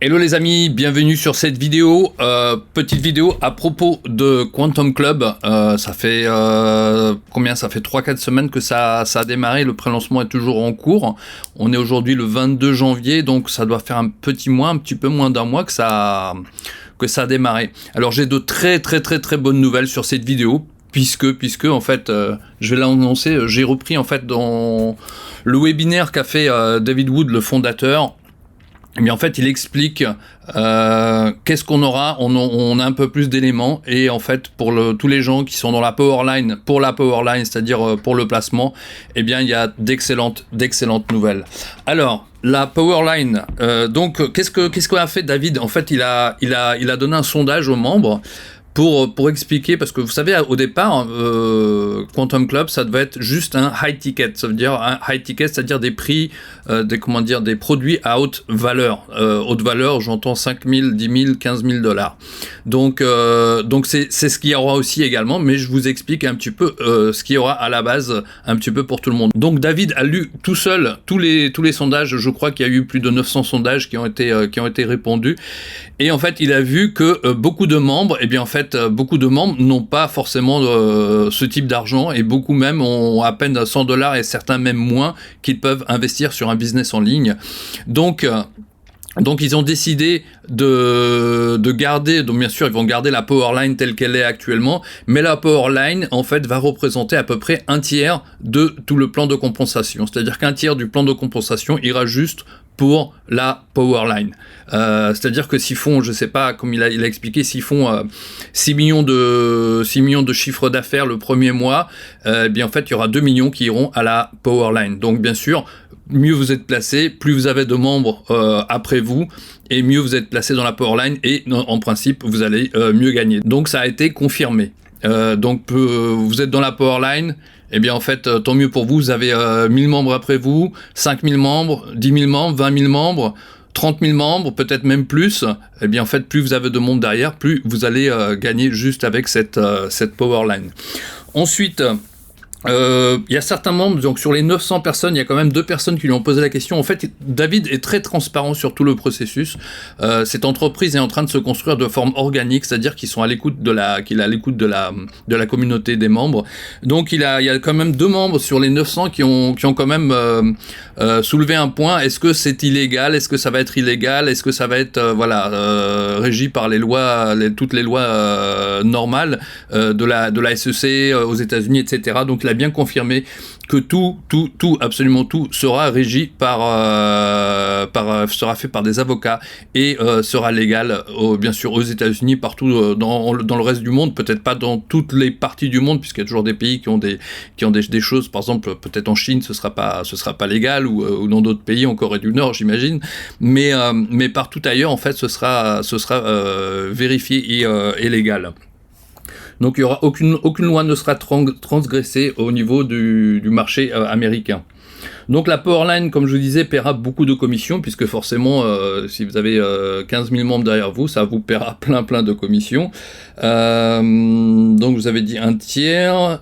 Hello les amis, bienvenue sur cette vidéo, petite vidéo à propos de Quantum Club. Ça fait combien? Ça fait 3-4 semaines que ça a démarré, le prélancement est toujours en cours. On est aujourd'hui le 22 janvier, donc ça doit faire un petit peu moins d'un mois que ça a démarré. Alors j'ai de très bonnes nouvelles sur cette vidéo, puisque en fait, je vais l'annoncer, j'ai repris en fait dans le webinaire qu'a fait David Wood, le fondateur. Mais en fait, il explique qu'est-ce qu'on aura. On a un peu plus d'éléments. Et en fait, pour tous les gens qui sont dans la Powerline, c'est-à-dire pour le placement, eh bien, il y a d'excellentes nouvelles. Alors, la Powerline. Donc, qu'est-ce qu'a fait David? En fait, il a donné un sondage aux membres. Pour expliquer, parce que vous savez, au départ, Quantum Club, ça devait être juste un high ticket. Ça veut dire un high ticket, c'est-à-dire des prix, des produits à haute valeur. Haute valeur, j'entends 5 000, 10 000, 15 000 $. Donc c'est ce qu'il y aura aussi également, mais je vous explique un petit peu ce qu'il y aura à la base, un petit peu pour tout le monde. Donc David a lu tout seul tous les sondages. Je crois qu'il y a eu plus de 900 sondages qui ont été répondus. Et en fait, il a vu que beaucoup de membres, beaucoup de membres n'ont pas forcément ce type d'argent, et beaucoup même ont à peine 100 $ et certains même moins qu'ils peuvent investir sur un business en ligne. Donc ils ont décidé de garder, donc bien sûr ils vont garder la Powerline telle qu'elle est actuellement, mais la Powerline en fait va représenter à peu près un tiers de tout le plan de compensation. C'est-à-dire qu'un tiers du plan de compensation ira juste pour la Powerline. C'est-à-dire que s'ils font, je sais pas, comme il a expliqué, s'ils font 6 millions de chiffre d'affaires le premier mois, bien en fait il y aura 2 millions qui iront à la Powerline. Donc bien sûr, mieux vous êtes placé, plus vous avez de membres après vous, et mieux vous êtes placé dans la Powerline, et en principe vous allez mieux gagner. Donc ça a été confirmé. Vous êtes dans la Powerline, eh bien en fait tant mieux pour vous, vous avez 1000 membres après vous, 5000 membres, 10 000 membres, 20 000 membres, 30 000 membres, peut-être même plus. Eh bien en fait plus vous avez de membres derrière, plus vous allez gagner juste avec cette Powerline. Ensuite, il y a certains membres, donc sur les 900 personnes, il y a quand même 2 personnes qui lui ont posé la question. En fait, David est très transparent sur tout le processus. Cette entreprise est en train de se construire de forme organique, c'est-à-dire qu'ils sont à l'écoute de la communauté des membres. Donc il y a quand même 2 membres sur les 900 qui ont quand même soulevé un point. Est-ce que c'est illégal? Est-ce que ça va être illégal? Est-ce que ça va être régi par les lois, toutes les lois normales de la SEC aux États-Unis, etc. Donc il a bien confirmé que tout, absolument tout sera régi sera fait par des avocats et sera légal, bien sûr, aux États-Unis, partout dans le reste du monde, peut-être pas dans toutes les parties du monde, puisqu'il y a toujours des pays qui ont des choses, par exemple, peut-être en Chine, ce sera pas légal, ou dans d'autres pays, en Corée du Nord, j'imagine, mais partout ailleurs, en fait, ce sera vérifié et légal. Donc il y aura aucune loi ne sera transgressée au niveau du marché américain. Donc la Powerline, comme je vous disais, paiera beaucoup de commissions, puisque forcément, si vous avez 15 000 membres derrière vous, ça vous paiera plein de commissions. Donc vous avez dit un tiers.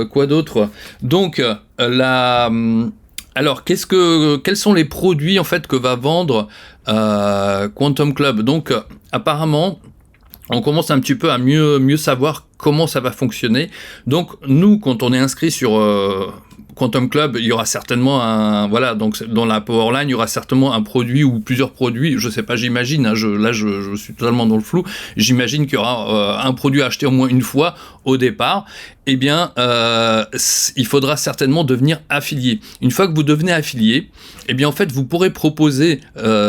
Quoi d'autre? Donc alors quels sont les produits en fait que va vendre Quantum Club? Donc apparemment, on commence un petit peu à mieux savoir comment ça va fonctionner. Donc nous, quand on est inscrit sur Quantum Club, il y aura certainement donc dans la Powerline, il y aura certainement un produit ou plusieurs produits, je sais pas, j'imagine, hein, je suis totalement dans le flou, j'imagine qu'il y aura un produit à acheter au moins une fois au départ. Eh bien, il faudra certainement devenir affilié. Une fois que vous devenez affilié, eh bien en fait, vous pourrez proposer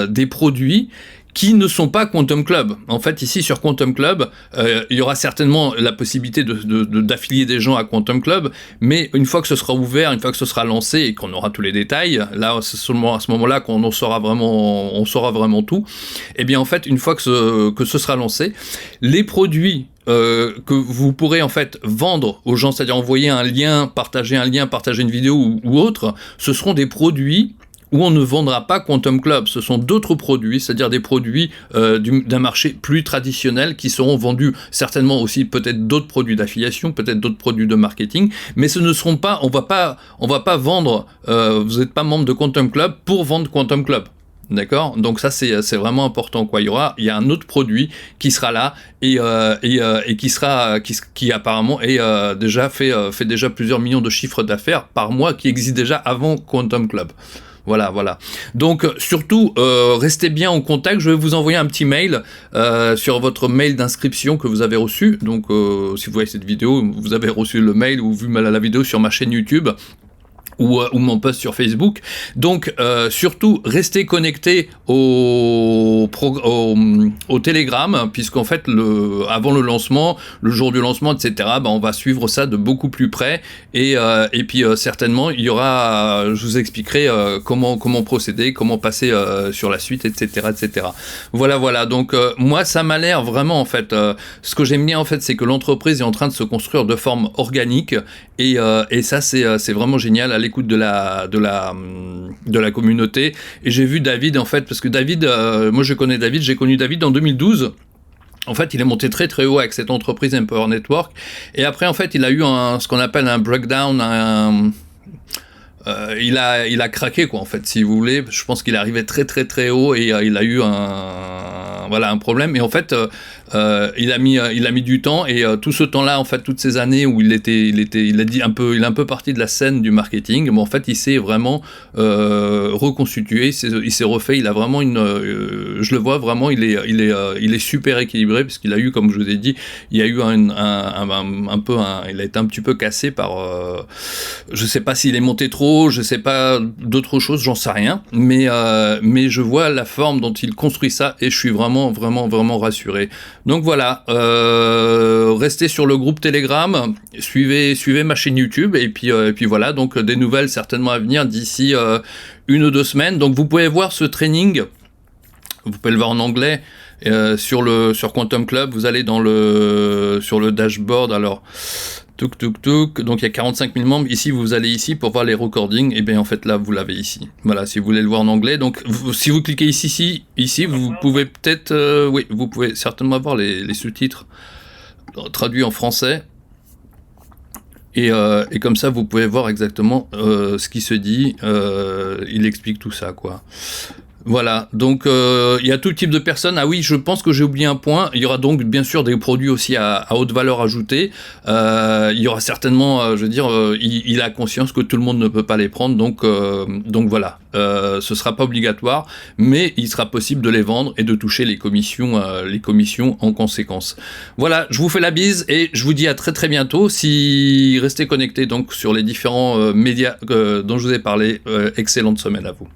des produits qui ne sont pas Quantum Club. En fait, ici, sur Quantum Club, il y aura certainement la possibilité d'affilier des gens à Quantum Club, mais une fois que ce sera ouvert, une fois que ce sera lancé et qu'on aura tous les détails, là, c'est seulement à ce moment-là qu'on saura vraiment tout. Et bien, en fait, une fois que ce sera lancé, les produits que vous pourrez en fait vendre aux gens, c'est-à-dire envoyer un lien, partager une vidéo ou autre, ce seront des produits où on ne vendra pas Quantum Club. Ce sont d'autres produits, c'est-à-dire des produits d'un marché plus traditionnel qui seront vendus, certainement aussi peut-être d'autres produits d'affiliation, peut-être d'autres produits de marketing, mais ce ne seront pas, on va pas vendre, vous n'êtes pas membre de Quantum Club pour vendre Quantum Club. D'accord, donc ça c'est vraiment important quoi. Il y a un autre produit qui sera là et qui apparemment est déjà fait déjà plusieurs millions de chiffres d'affaires par mois, qui existe déjà avant Quantum Club. Voilà. Donc surtout, restez bien en contact. Je vais vous envoyer un petit mail sur votre mail d'inscription que vous avez reçu. Donc si vous voyez cette vidéo, vous avez reçu le mail ou vu la vidéo sur ma chaîne YouTube. Ou mon post sur Facebook. Donc surtout restez connectés au Telegram, puisqu'en fait avant le lancement, le jour du lancement, etc., on va suivre ça de beaucoup plus près et puis certainement il y aura, je vous expliquerai comment procéder, comment passer sur la suite, etc. Voilà. Donc moi ça m'a l'air vraiment en fait, ce que j'aime bien en fait, c'est que l'entreprise est en train de se construire de forme organique et ça c'est vraiment génial à l'écoute de la communauté. Et j'ai vu David en fait, parce que David, moi j'ai connu David en 2012. En fait, il est monté très très haut avec cette entreprise Empower Network. Et après, en fait, il a eu ce qu'on appelle un breakdown, il a craqué quoi en fait, si vous voulez. Je pense qu'il est arrivé très très très haut et il a eu un problème. Et en fait, il a mis du temps et tout ce temps-là, en fait, toutes ces années où il est un peu parti de la scène du marketing. Mais en fait, il s'est vraiment reconstitué. Il s'est refait. Il a vraiment je le vois vraiment. Il est super équilibré puisqu'il a eu, comme je vous ai dit, il y a eu il a été un petit peu cassé par. Je sais pas s'il est monté trop. Je sais pas d'autres choses. J'en sais rien. Mais je vois la forme dont il construit ça et je suis vraiment rassuré. Donc voilà, restez sur le groupe Telegram, suivez ma chaîne YouTube et puis voilà, donc des nouvelles certainement à venir d'ici 1 ou 2 semaines. Donc vous pouvez voir ce training, vous pouvez le voir en anglais sur Quantum Club. Vous allez sur le dashboard. Alors donc il y a 45 000 membres. Ici, vous allez ici pour voir les recordings. Et bien en fait là, vous l'avez ici. Voilà, si vous voulez le voir en anglais. Donc si vous cliquez ici, vous pouvez peut-être, vous pouvez certainement voir les sous-titres traduits en français. Et comme ça, vous pouvez voir exactement ce qui se dit. Il explique tout ça, quoi. Voilà, donc il y a tout type de personnes. Ah oui, je pense que j'ai oublié un point. Il y aura donc bien sûr des produits aussi à haute valeur ajoutée. Il y aura certainement, il a conscience que tout le monde ne peut pas les prendre, donc voilà. Ce sera pas obligatoire, mais il sera possible de les vendre et de toucher les commissions en conséquence. Voilà, je vous fais la bise et je vous dis à très très bientôt. Restez connectés donc sur les différents médias dont je vous ai parlé. Excellente semaine à vous.